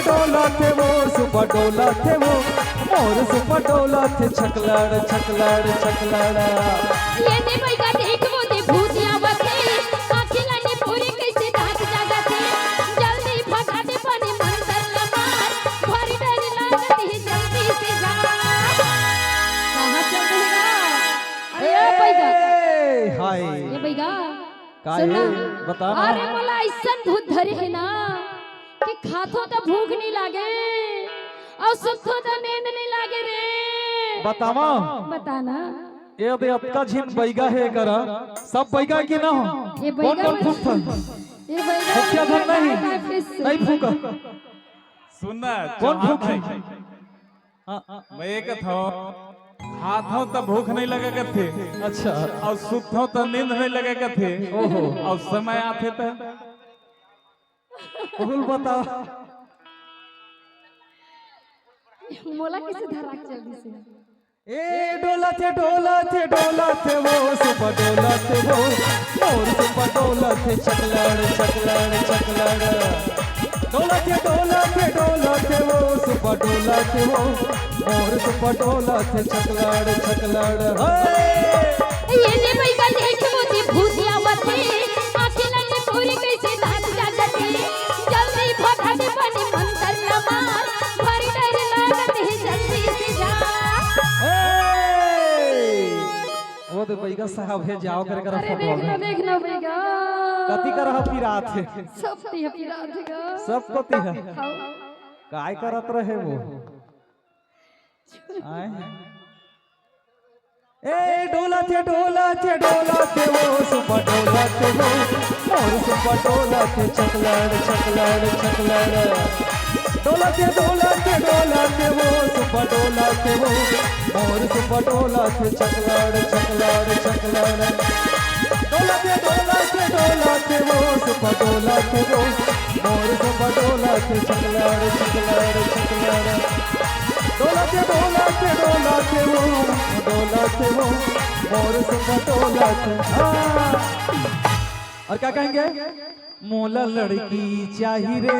डोलते मोर super डोलते वो मोर super डोलते छकलड़ छकलड़ छकलड़। ये दे भाई का देख वो दे भूतिया बसे आंखें लाने पूरी कैसे दांत जागा थे जल्दी भगा दे पानी मंतर लमार भारी डर लागत है जल्दी से जा। कहां चल रहेगा? अरे ये भाई हाय ये भैया काहे बता ना। अरे मोला ऐसन भूत धरे है ना कि खाथो तो भूख नहीं लागे और सुखो तो नींद नहीं लागे रे। बतावा बताना ये दे अतका झिन बैगा है करा सब बैगा की ना हो। ये कौन बैगा कौन फूक था ये भैया क्या धन नहीं फूका सुनना कौन फूक है? मैं एक था हाथों तो भूख नहीं लगेगा थे अच्छा और सुखों तो नींद नहीं लगेगा थे ओहो और समय आते तो बोल बता। मोला कैसे धराक जल्दी से ए डोलते वो सुपर डोलते वो मोर सुपर डोलते छकलड़ छकलड़ छकलड़। डोलते वो सुपर डोलते वो मोर सुपर डोलते छकलड़ छकलड़। ये ले भाई का देख वो दी भूतिया बसे आंखें लगे पूरी कैसे दांत जागते जल्दी भगा दे पानी मंतर लमार भारी डर लागत है जल्दी से जा। वो तो बैगा साहब है जाओ कर कर अरे देखना भैया कति कर पिरात है सब ती अपराध है सब कति है काय करत रहे वो आए ए डोलते वो सुपर डोलते वो मोर सुपर डोलते छकलड़ छकलड़ छकलड़। डोलते वो सुपर डोलते वो मोर सुपर डोलते छकलड़ छकलड़ छकलड़। डोलते वो सुपर डोलते वो मोर सुपर डोलते छकलड़ छकलड़ छकलड़। डोलते वो मोर सुपर डोलते। और क्या कहेंगे? मोला लड़की चाहिए रे।